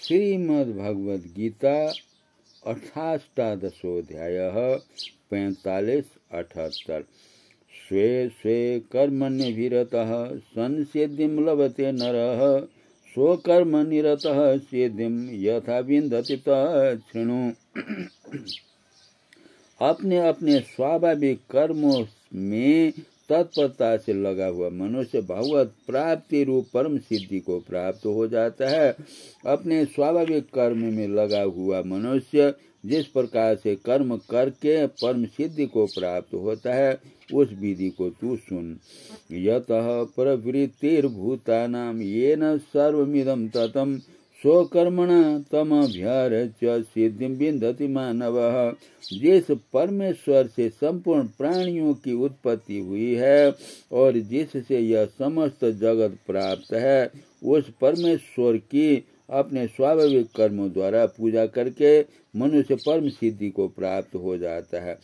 श्रीमद्भगवद्गीता 18 45-78। स्वे स्वे कर्मण्यभिरतः संसिद्धिं लभते नरः स्वकर्मनिरतः सिद्धिं यथा विन्दति तच्छृणु। अपने अपने स्वाभाविक कर्मों में तत्परता से लगा हुआ मनुष्य भगवत प्राप्ति रूप परम सिद्धि को प्राप्त हो जाता है। अपने स्वाभाविक कर्म में लगा हुआ मनुष्य जिस प्रकार से कर्म करके परम सिद्धि को प्राप्त होता है, उस विधि को तू सुन। यतः प्रवृत्तिर्भूतानां येन सर्वमिदं ततं स्वकर्मणा तमभ्यर्च्य सिद्धिं विन्दति मानवः। जिस परमेश्वर से संपूर्ण प्राणियों की उत्पत्ति हुई है और जिससे यह समस्त जगत प्राप्त है, उस परमेश्वर की अपने स्वाभाविक कर्मों द्वारा पूजा करके मनुष्य परम सिद्धि को प्राप्त हो जाता है।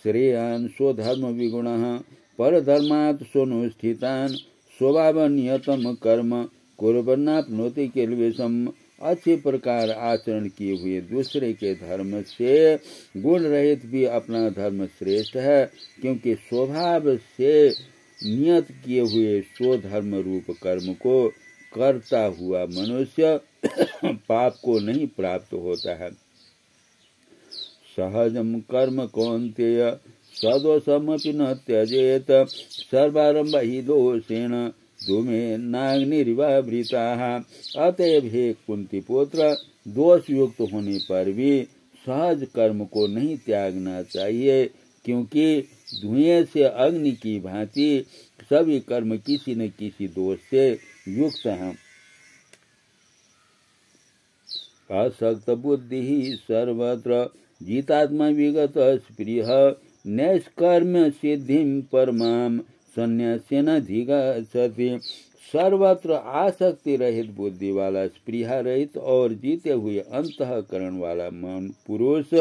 श्रेयान् स्वधर्म विगुणः परधर्मात् स्वनुष्ठितान् स्वभावनियतम कर्म कुर्वन्नाप्नोति किल्बिषम्। अच्छे प्रकार आचरण किए हुए दूसरे के धर्म से गुण रहित भी अपना धर्म श्रेष्ठ है, क्योंकि स्वभाव से नियत किए हुए स्वधर्म रूप कर्म को करता हुआ मनुष्य पाप को नहीं प्राप्त होता है। सहजम कर्म कौन्तेय सदोषमपि न त्यजेत सर्वारंभ ही दोषेण धूमे नाग्निरिवावृताः। अतएव हे कुंती पुत्र, दोष युक्त होने पर भी सहज कर्म को नहीं त्यागना चाहिए, क्योंकि धुएं से अग्नि की भांति सभी कर्म किसी न किसी दोष से युक्त हैं। असक्त बुद्धि सर्वत्र जितात्मा विगत स्पृह नैष्कर्म्य सिद्धिं परमां संन्यासेनाधिगच्छति। सर्वत्र आसक्ति रहित बुद्धि वाला, स्पृहा रहित और जीते हुए अंतःकरण वाला मन पुरुष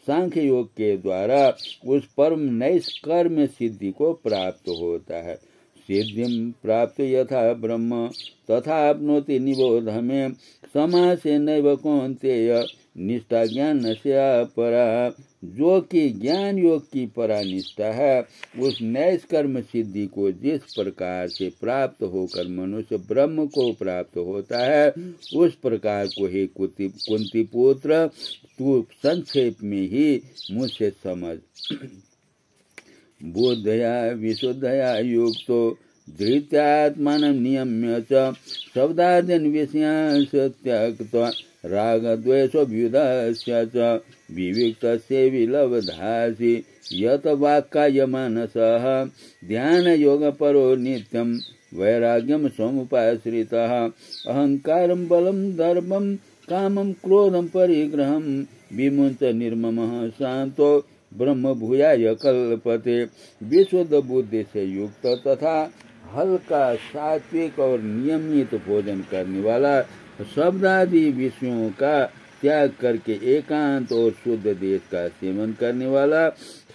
सांख्य योग के द्वारा उस परम नैष्कर्म्य सिद्धि को प्राप्त होता है। सिद्धिं प्राप्त यथा ब्रह्म तथा आपनोति निबोध में समासे नैव कौन्तेय निष्ठा ज्ञान से परा। जो कि ज्ञान योग की परा निष्ठा है, उस नैष्कर्म सिद्धि को जिस प्रकार से प्राप्त होकर मनुष्य ब्रह्म को प्राप्त होता है, उस प्रकार को हे कुंती पुत्र तू संक्षेप में ही मुझसे समझ। बुद्धया विशुद्धया युक्तो धृत्यात्मानं नियम्य च शब्दादीन् विषयान् त्यक्त्वा रागद्वेषोऽभ्युदस्य च विविक्तस्य विलब्धासि यत वाक्कायमानसः ध्यानयोगपरो नित्यं वैराग्यं समुपाश्रितः। अहंकारं बलं दर्पं कामं क्रोधं परिग्रहं विमुञ्च निर्ममः शांतो ब्रह्म भूयाय कल्पते। विशुद्ध बुद्धि से युक्त तथा हल्का सात्विक और नियमित भोजन करने वाला, शब्दादि विषयों का त्याग करके एकांत और शुद्ध देश का सेवन करने वाला,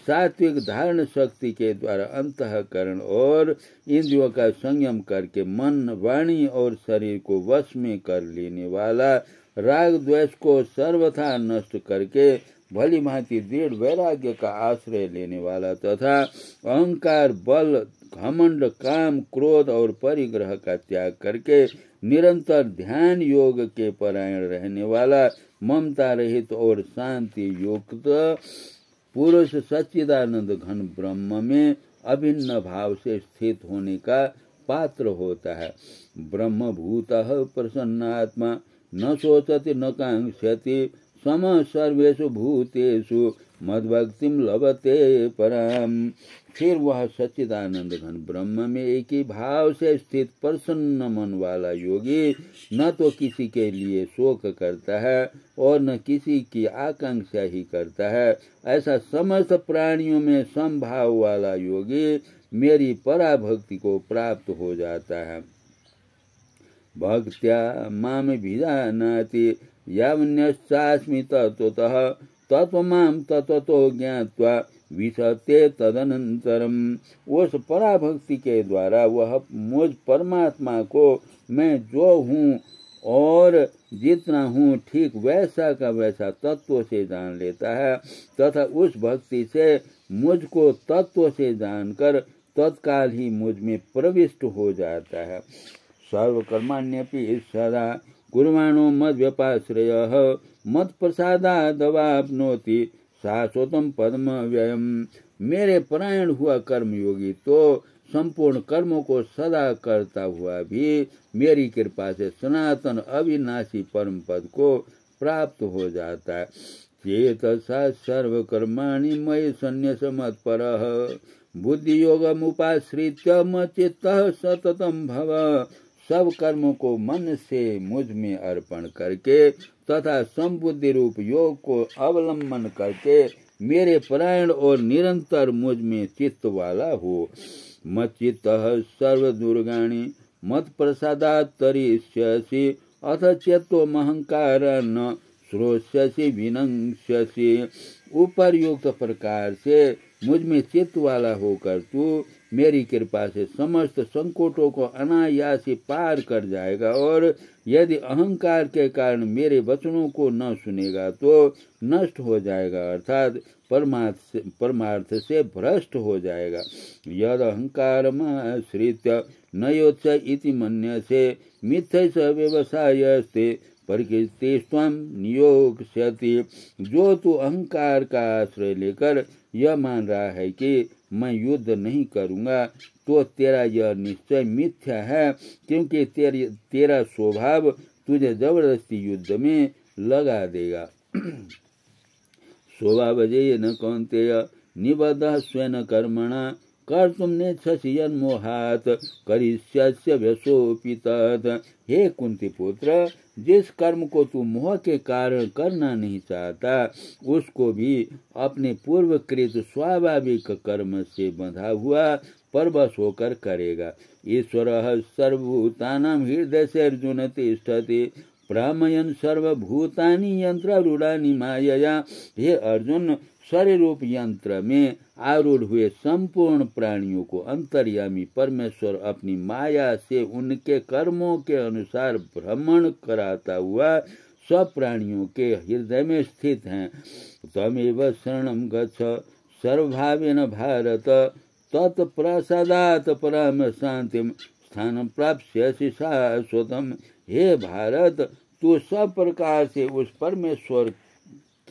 सात्विक धारण शक्ति के द्वारा अंतःकरण और इंद्रियों का संयम करके मन, वाणी और शरीर को वश में कर लेने वाला, राग द्वेष को सर्वथा नष्ट करके भली भांति दृढ़ वैराग्य का आश्रय लेने वाला तथा अहंकार, बल, घमंड, काम, क्रोध और परिग्रह का त्याग करके निरंतर ध्यान योग के परायण रहने वाला, ममता रहित और शांति युक्त पुरुष सच्चिदानंद घन ब्रह्म में अभिन्न भाव से स्थित होने का पात्र होता है। ब्रह्म भूतः प्रसन्नात्मा न शोचति न कांक्षति सम सर्वेषु भूतेषु मद्भक्तिं लभते पराम। फिर वह सच्चिदानंद घन ब्रह्म में एक ही भाव से स्थित प्रसन्न मन वाला योगी न तो किसी के लिए शोक करता है और न किसी की आकांक्षा ही करता है, ऐसा समस्त प्राणियों में समभाव वाला योगी मेरी पराभक्ति को प्राप्त हो जाता है। भक्त्या माम भिजानाति यावन्यश्चास्मि तत्त्वतः तत्त्वमां तत्त्वतो ज्ञात्वा विशते तदनंतरम। उस पराभक्ति के द्वारा वह मुझ परमात्मा को मैं जो हूँ और जितना हूँ ठीक वैसा का वैसा तत्व से जान लेता है तथा उस भक्ति से मुझको तत्व से जानकर तत्काल ही मुझ में प्रविष्ट हो जाता है। सर्वकर्माण्यपि सदा कुर्वाणो मद्व्यपाश्रयः मत्प्रसादादवाप्नोति शाश्वतम पद्म व्ययम। मेरे परायण हुआ कर्मयोगी तो संपूर्ण कर्मों को सदा करता हुआ भी मेरी कृपा से सनातन अविनाशी परम पद को प्राप्त हो जाता है। चेतसा सर्वकर्माणि मयि संन्यस्य मत्परः बुद्धियोगमुपाश्रित्य मच्चित्तः सततं भव। सब कर्मों को मन से मुझ में अर्पण करके तथा संबुद्धि रूप योग को अवलंबन करके मेरे परायण और निरंतर मुझ में चित्त वाला हो। मच्चित्तः सर्वदुर्गाणि मत्प्रसादात् तरिष्यसि अथ चेत्त्वमहंकार न श्रोष्यसि विनंक्ष्यसि। उपर्युक्त प्रकार से मुझ में चित्त वाला होकर तू मेरी कृपा से समस्त संकटों को अनायास पार कर जाएगा और यदि अहंकार के कारण मेरे वचनों को न सुनेगा तो नष्ट हो जाएगा अर्थात परमार्थ से भ्रष्ट हो जाएगा। यद अहंकारमाश्रित्य नयोत्स इति मन्यसे मिथ्यैष व्यवसायस्ते प्रकृतिस्त्वं नियोक्ष्यति। जो तू अहंकार का आश्रय लेकर यह मान रहा है कि मैं युद्ध नहीं करूंगा तो तेरा यह निश्चय मिथ्या है, क्योंकि तेरा स्वभाव तुझे जबरदस्ती युद्ध में लगा देगा। स्वभावजेन कौन्तेय निबद्धः स्वेन कर्मणा कर्तुं नेच्छसि यन्मोहात् करिष्यस्य व्यसोऽपि तत्। हे कुंती पुत्र, जिस कर्म को तू मोह के कारण करना नहीं चाहता उसको भी अपने पूर्वकृत स्वाभाविक कर्म से बंधा हुआ परवश होकर करेगा। ईश्वरः सर्वभूतानां हृदये अर्जुन तिष्ठति भ्रामयन् सर्वभूतानि यंत्रारूढ़ानि मायया। हे अर्जुन, शरीर रूप यंत्र में आरूढ़ हुए संपूर्ण प्राणियों को अंतर्यामी परमेश्वर अपनी माया से उनके कर्मों के अनुसार भ्रमण कराता हुआ सब प्राणियों के हृदय में स्थित हैं। तमेव शरणं गच्छ सर्वभावेन भारत तत्प्रसादात् पराम शांतिं स्थानं प्राप्स्यसि शाश्वतम्। हे भारत, तू सब प्रकार से उस परमेश्वर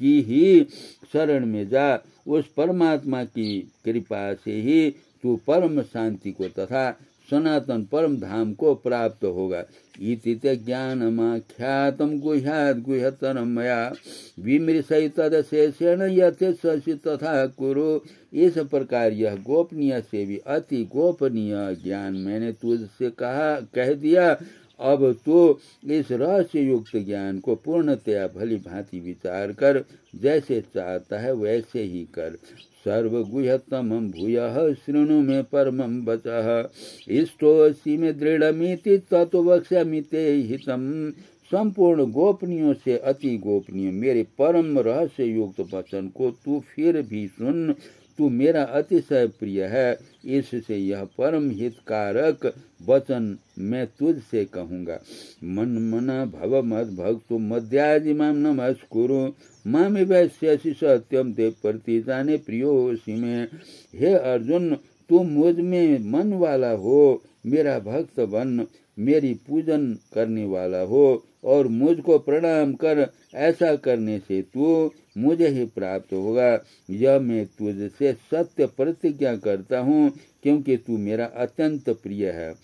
की ही शरण में जा। उस परमात्मा की कृपा से ही तू परम शांति को तथा सनातन परम धाम को प्राप्त होगा। इति ते ज्ञानमाख्यातं गुह्यात् गुह्यतरं मया विमृशै तदशेषेण यथेच्छसि तथा कुरु। इस प्रकार यह गोपनीय से भी अति गोपनीय ज्ञान मैंने तुझसे कह दिया। अब तो इस रहस्य युक्त ज्ञान को पूर्णतया भली भांति विचार कर जैसे चाहता है वैसे ही कर। सर्वगुह्यतमं भूयः शृणु मे परमं वचः इष्टोऽसि मे दृढ़मिति ततो वक्ष्यामि ते हितम्। संपूर्ण गोपनीयों से अति गोपनीय मेरे परम रहस्य युक्त वचन को तू फिर भी सुन। तू मेरा अतिशय प्रिय है, इससे यह परम हितकारक वचन मैं तुझसे कहूँगा। मन मना भव मद भक्तु मध्याजि माम नमस्कुरु मामे वैश्यसि सत्यम ते प्रतिजाने प्रियोसि में। हे अर्जुन, तू मुझ में मन वाला हो, मेरा भक्त बन, मेरी पूजन करने वाला हो और मुझको प्रणाम कर। ऐसा करने से तू मुझे ही प्राप्त होगा। यह मैं तुझसे सत्य प्रतिज्ञा करता हूँ, क्योंकि तू मेरा अत्यंत प्रिय है।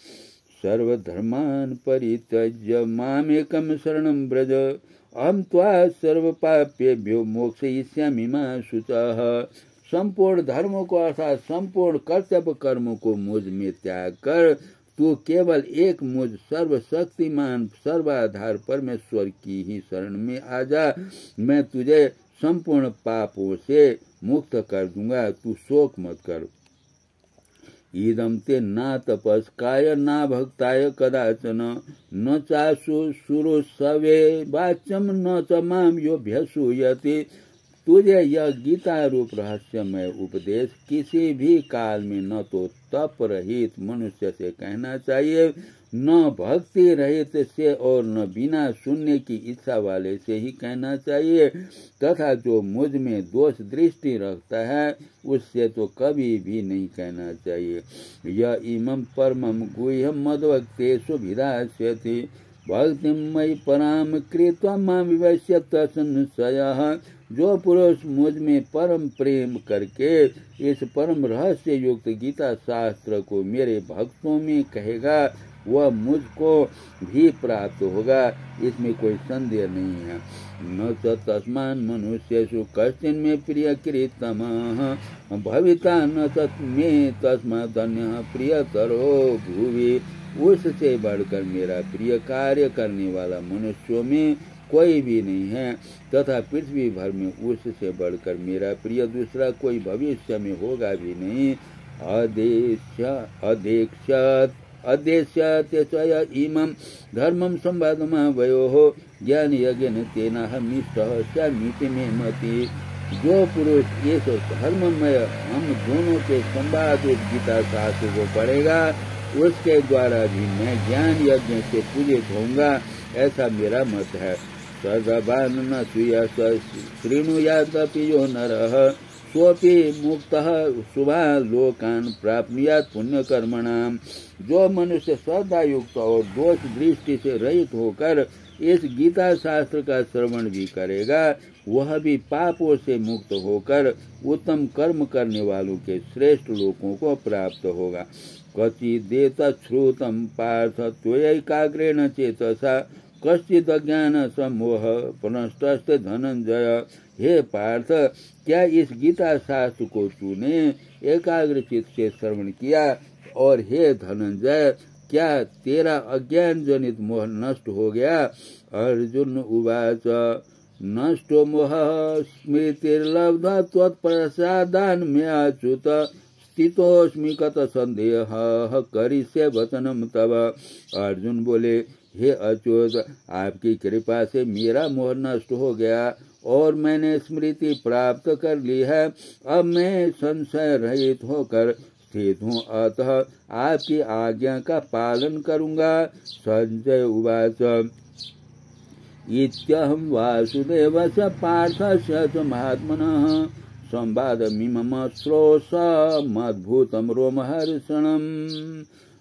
सर्वधर्मान् परित्यज्य मामेकं शरणं व्रज अहं त्वा सर्वपापेभ्यो मोक्षयिष्यामि मा शुचः। संपूर्ण धर्मों को अर्थात संपूर्ण कर्तव्य कर्मों को मुझ में त्याग कर तू केवल एक मुझ सर्वशक्तिमान सर्वाधार परमेश्वर की ही शरण में आ जा। मैं तुझे संपूर्ण पापों से मुक्त कर दूंगा, तू शोक मत कर। इदं ते ना तपस्काय ना भक्ताय कदाचन न चासु शुरुषवे वाच्यम न च माम योऽभ्यसूयते। तुझे यह गीता रूप रहस्यमय उपदेश किसी भी काल में न तो तप रहित मनुष्य से कहना चाहिए न भक्ति रहित से और न बिना सुनने की इच्छा वाले से ही कहना चाहिए, तथा जो मुझ में दोष दृष्टि रखता है उससे तो कभी भी नहीं कहना चाहिए। यह इमं परमं गुह्यं मद्भक्तेषु विधास्यति भक्तिं मयि पराम कृत्वा मां विवस्यत संशयः। जो पुरुष मुझ में परम प्रेम करके इस परम रहस्य युक्त गीता शास्त्र को मेरे भक्तों में कहेगा वह मुझको भी प्राप्त होगा, इसमें कोई संदेह नहीं है। न तस्मान् मनुष्येषु कश्चिन् मे प्रियकृतमः भविता न मे तस्मात् अन्यः प्रियतरो भुवि। उससे बढ़कर मेरा प्रिय कार्य करने वाला मनुष्यों में कोई भी नहीं है, तथा पृथ्वी भर में उससे बढ़कर मेरा प्रिय दूसरा कोई भविष्य में होगा भी नहीं। अदेश्यत्य इमं धर्मं संवादमावयोः ज्ञान यज्ञेन तेनाहमिष्टः स्यामीति मे मति। जो पुरुष इस धर्ममय हम दोनों के संवाद गीता शास्त्र को पढ़ेगा उसके द्वारा भी मैं ज्ञान यज्ञ से पूजित होऊंगा, ऐसा मेरा मत है। सदभान न शृणुयादपि यो नरः सोऽपि मुक्तः शुभालोकान् प्राप्नुयात् पुण्यकर्मणाम्। जो मनुष्य श्रद्धा युक्त और दोष दृष्टि से रहित होकर इस गीता शास्त्र का श्रवण भी करेगा वह भी पापों से मुक्त होकर उत्तम कर्म करने वालों के श्रेष्ठ लोकों को प्राप्त होगा। क्वचिदेत श्रुतं पार्थ त्वयैकाग्रेण चेतसा कश्चित् अज्ञान समोह पुनस्तस्ते धनंजय। हे पार्थ, क्या इस गीता शास्त्र को तूने एकाग्र चित्त से श्रवण किया, और हे धनंजय क्या तेरा अज्ञान जनित मोह नष्ट हो गया। अर्जुन उवाच नष्टो मोह स्मृतिर्लब्धा त्वत्प्रसादान् मयाच्युत स्थितोऽस्मि कत संदेहः करिष्ये वचनं तव। अर्जुन बोले, हे अच्युत, आपकी कृपा से मेरा मोह नष्ट हो गया और मैंने स्मृति प्राप्त कर ली है। अब मैं संशय रहित होकर स्थित हूँ, अतः आपकी आज्ञा का पालन करूँगा। संजय उवाच इत्यहं वासुदेवस्य पार्थस्य च महात्मनः संवादमिमं श्रोषमद्भुतं रोमहर्षणम्।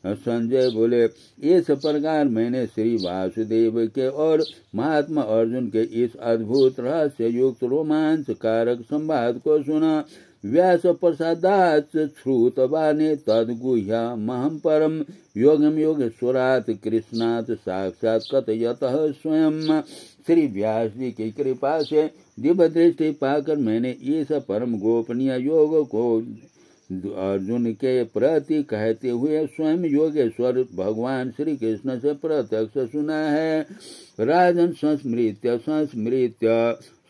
संजय बोले, इस प्रकार मैंने श्री वासुदेव के और महात्मा अर्जुन के इस अद्भुत रहस्य युक्त रोमांचकारक संवाद को सुना। व्यास प्रसादात् श्रुतवाने तद्गुह्यमहं परम योगम योगेश्वरात् कृष्णात् साक्षात् कथयतः स्वयं। श्री व्यास जी की कृपा से दिव्य दृष्टि पाकर मैंने इस परम गोपनीय योग को अर्जुन के प्रति कहते हुए स्वयं योगेश्वर भगवान श्री कृष्ण से प्रत्यक्ष सुना है। राजन संस्मृत्य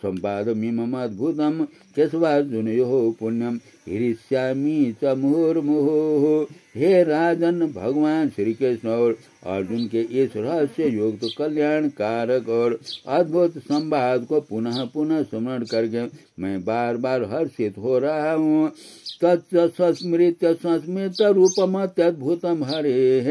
संवादमिमम् अद्भुतं केशवार्जुनयोः पुण्यम हृष्यामि च मुहुर्मुहुः। हे राजन, भगवान श्री कृष्ण और अर्जुन के इस रहस्य युक्त कल्याण कारक और अद्भुत संवाद को पुनः पुनः स्मरण करके मैं बार बार हर्षित हो रहा हूँ। तच्च संस्मृत्य संस्मृत रूपमत्यद्भुतं हरेः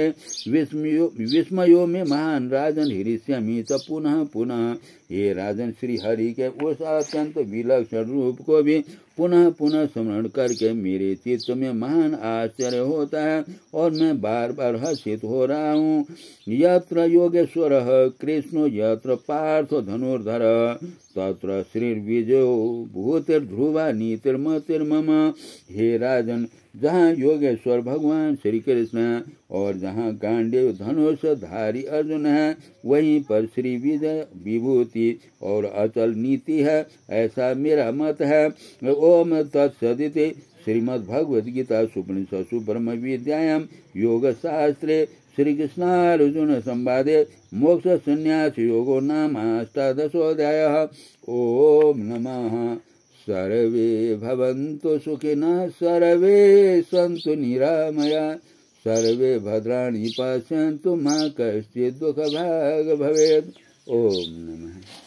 विस्मयो में महान राजन हृष्यामि च पुनः पुनः। ये राजन, श्री हरि के उस अत्यंत विलक्षण रूप को भी पुनः पुनः स्मरण करके मेरे चित्त में महान आश्चर्य होता है और मैं बार बार हर्षित हो रहा हूँ। यत्र योगेश्वरः कृष्णो यत्र पार्थो धनुर्धर तत्र श्रीर्विजयो भूतिर्ध्रुवा नीतिर्मतिर्मम। हे राजन, जहाँ योगेश्वर भगवान श्री कृष्ण और जहाँ गांडीव धनुष धारी अर्जुन है वहीं पर श्री विजय विभूति और अचल नीति है, ऐसा मेरा मत है। ओम तत्सदिति श्रीमद्भगवद्गीता उपनिषत्सु ब्रह्म विद्यायां योग शास्त्रे श्री कृष्णार्जुन संवादे मोक्ष संन्यास योगो नाम अष्टादशोऽध्यायः। ओम नमः। सर्वे भवन्तु सुखिनः, सर्वे सन्तु निरामया, सर्वे भद्राणि पश्यन्तु मा कश्चित् दुःखभाग् भवेत्। ओम नमः।